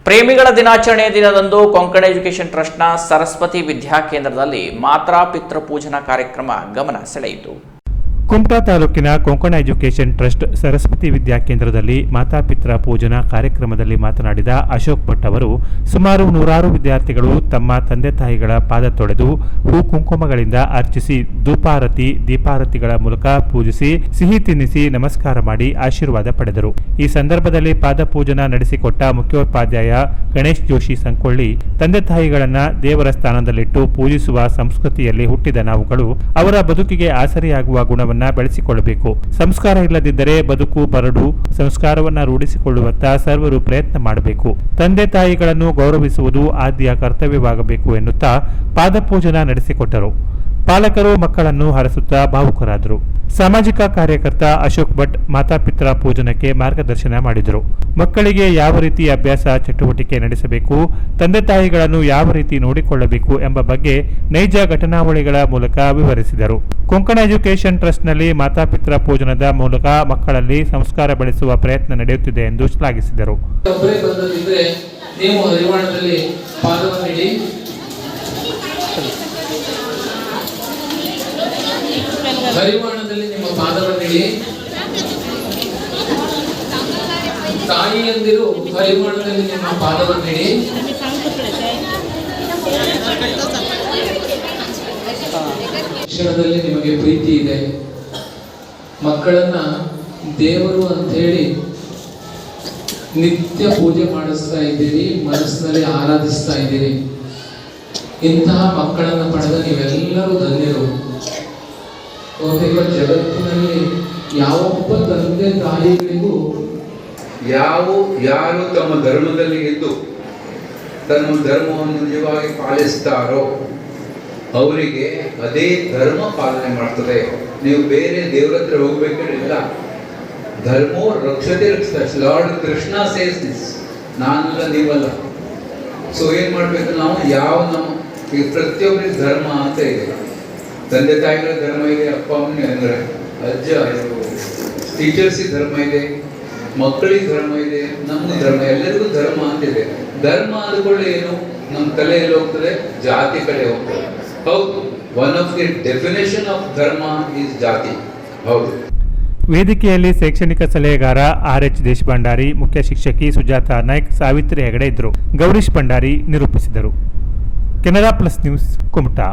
ಪ್ರೇಮಿಗಳ ದಿನಾಚರಣೆಯ ದಿನದಂದು ಕೊಂಕಣ ಎಜುಕೇಷನ್ ಟ್ರಸ್ಟ್ನ ಸರಸ್ವತಿ ವಿದ್ಯಾಕೇಂದ್ರದಲ್ಲಿ ಮಾತಾ ಪಿತೃ ಪೂಜನಾ ಕಾರ್ಯಕ್ರಮ ಗಮನ ಸೆಳೆಯಿತು. ಕುಮಟಾ ತಾಲೂಕಿನ ಕೊಂಕಣ ಎಜುಕೇಷನ್ ಟ್ರಸ್ಟ್ ಸರಸ್ವತಿ ವಿದ್ಯಾಕೇಂದ್ರದಲ್ಲಿ ಮಾತಾಪಿತೃ ಪೂಜನಾ ಕಾರ್ಯಕ್ರಮದಲ್ಲಿ ಮಾತನಾಡಿದ ಅಶೋಕ್ ಭಟ್ ಅವರು, ಸುಮಾರು 100 ವಿದ್ಯಾರ್ಥಿಗಳು ತಮ್ಮ ತಂದೆ ತಾಯಿಗಳ ಪಾದ ತೊಳೆದು ಹೂ ಕುಂಕುಮಗಳಿಂದ ಅರ್ಚಿಸಿ ಧೂಪಾರತಿ ದೀಪಾರತಿಗಳ ಮೂಲಕ ಪೂಜಿಸಿ ಸಿಹಿ ತಿನ್ನಿಸಿ ನಮಸ್ಕಾರ ಮಾಡಿ ಆಶೀರ್ವಾದ ಪಡೆದರು. ಈ ಸಂದರ್ಭದಲ್ಲಿ ಪಾದ ಪೂಜನ ನಡೆಸಿಕೊಟ್ಟ ಮುಖ್ಯೋಪಾಧ್ಯಾಯ ಗಣೇಶ್ ಜೋಶಿ ಸಂಕೊಳ್ಳಿ, ತಂದೆ ತಾಯಿಗಳನ್ನ ದೇವರ ಸ್ಥಾನದಲ್ಲಿಟ್ಟು ಪೂಜಿಸುವ ಸಂಸ್ಕೃತಿಯಲ್ಲಿ ಹುಟ್ಟಿದ ನಾವುಗಳು ಅವರ ಬದುಕಿಗೆ ಆಸರೆಯಾಗುವ ಗುಣವನ್ನು ಬೆಳೆಸಿಕೊಳ್ಳಬೇಕು. ಸಂಸ್ಕಾರ ಇಲ್ಲದಿದ್ದರೆ ಬದುಕು ಬರಡು. ಸಂಸ್ಕಾರವನ್ನ ರೂಢಿಸಿಕೊಳ್ಳುವತ್ತ ಸರ್ವರು ಪ್ರಯತ್ನ ಮಾಡಬೇಕು. ತಂದೆ ತಾಯಿಗಳನ್ನು ಗೌರವಿಸುವುದು ಆದ್ಯ ಕರ್ತವ್ಯವಾಗಬೇಕು ಎನ್ನುತ್ತಾ ಪಾದಪೂಜನ ನಡೆಸಿಕೊಟ್ಟರು. ಪಾಲಕರು ಮಕ್ಕಳನ್ನು ಹರಸುತ್ತಾ ಭಾವುಕರಾದರು. ಸಾಮಾಜಿಕ ಕಾರ್ಯಕರ್ತ ಅಶೋಕ್ ಭಟ್ ಮಾತಾಪಿತೃ ಪೂಜನಕ್ಕೆ ಮಾರ್ಗದರ್ಶನ ಮಾಡಿದರು. ಮಕ್ಕಳಿಗೆ ಯಾವ ರೀತಿ ಅಭ್ಯಾಸ ಚಟುವಟಿಕೆ ನಡೆಸಬೇಕು, ತಂದೆ ತಾಯಿಗಳನ್ನು ಯಾವ ರೀತಿ ನೋಡಿಕೊಳ್ಳಬೇಕು ಎಂಬ ಬಗ್ಗೆ ನೈಜ ಘಟನಾವಳಿಗಳ ಮೂಲಕ ವಿವರಿಸಿದರು. ಕೊಂಕಣ ಎಜುಕೇಷನ್ ಟ್ರಸ್ಟ್ನಲ್ಲಿ ಮಾತಾಪಿತೃ ಪೂಜನದ ಮೂಲಕ ಮಕ್ಕಳಲ್ಲಿ ಸಂಸ್ಕಾರ ಬೆಳೆಸುವ ಪ್ರಯತ್ನ ನಡೆಯುತ್ತಿದೆ ಎಂದು ಶ್ಲಾಘಿಸಿದರು. ಹರಿವಾಣದಲ್ಲಿ ನಿಮ್ಮ ಪಾದವನ್ನಿಡಿ. ತಾಯಿಯಂದಿರು ಹರಿವಾಣದಲ್ಲಿ ನಿಮ್ಮ ಪಾದವನ್ನಿಡಿ. ಶಿಕ್ಷಣದಲ್ಲಿ ನಿಮಗೆ ಪ್ರೀತಿ ಇದೆ. ಮಕ್ಕಳನ್ನ ದೇವರು ಅಂತ ಹೇಳಿ ನಿತ್ಯ ಪೂಜೆ ಮಾಡಿಸ್ತಾ ಇದ್ದೀರಿ, ಮನಸ್ಸಿನಲ್ಲಿ ಆರಾಧಿಸ್ತಾ ಇದ್ದೀರಿ. ಇಂತಹ ಮಕ್ಕಳನ್ನ ಪಡೆದ ನೀವೆಲ್ಲರೂ ಧನ್ಯರು. ಜಗತ್ತಿನಲ್ಲಿ ಯಾವೊಬ್ಬ ತಂದೆ ತಾಯಿಗಳಿಗೂ ಯಾರು ತಮ್ಮ ಧರ್ಮದಲ್ಲಿ ಇದ್ದು ತಮ್ಮ ಧರ್ಮವನ್ನು ನಿಜವಾಗಿ ಪಾಲಿಸ್ತಾರೋ ಅವರಿಗೆ ಅದೇ ಧರ್ಮ ಪಾಲನೆ ಮಾಡ್ತದೆ. ನೀವು ಬೇರೆ ದೇವರ ಹತ್ರ ಹೋಗ್ಬೇಕಿಲ್ಲ. ಧರ್ಮೋ ರಕ್ಷತೆ ರಕ್ಷಿತ. Lord Krishna says this. ನಾನಲ್ಲ, ನೀವಲ್ಲ. ಸೊ ಏನ್ ಮಾಡ್ಬೇಕು ನಾವು? ನಮ್ಮ ಈಗ ಪ್ರತಿಯೊಬ್ಬರಿಗೆ ಧರ್ಮ ಅಂತ ಇದೆ. ತಂದೆ ತಾಯಿಗಳ ಧರ್ಮ ಇದೆ, ಅಪ್ಪ ಅಮ್ಮನ ಅಂದ್ರೆ ಅಜ್ಜ ಟೀಚರ್ಸಿಗೆ ಧರ್ಮ ಇದೆ, ಮಕ್ಕಳಿಗೆ ಧರ್ಮ ಇದೆ, ನಮ್ಮ ಧರ್ಮ, ಎಲ್ಲರಿಗೂ ಧರ್ಮ ಅಂತಿದೆ. ಧರ್ಮ ಅಂದ್ಕೊಳ್ಳಿ ಏನು, ನಮ್ಮ ತಲೆಯಲ್ಲಿ ಹೋಗ್ತದೆ, ಜಾತಿ ಕಡೆ ಹೋಗ್ತದೆ. ಹೌದು, one of the definition of ಧರ್ಮ ಈಸ್ ಜಾತಿ. ಹೌದು. ವೇದಿಕೆಯಲ್ಲಿ ಶೈಕ್ಷಣಿಕ ಸಲಹೆಗಾರ RH ದೇಶಪಾಂಡಾರಿ, ಮುಖ್ಯ ಶಿಕ್ಷಕಿ ಸುಜಾತಾ ನಾಯ್ಕ್, ಸಾವಿತ್ರಿ ಹೆಗಡೆ ಇದ್ದರು. ಗೌರೀಶ್ ಭಂಡಾರಿ ನಿರೂಪಿಸಿದರು. Canara plus news, Kumta.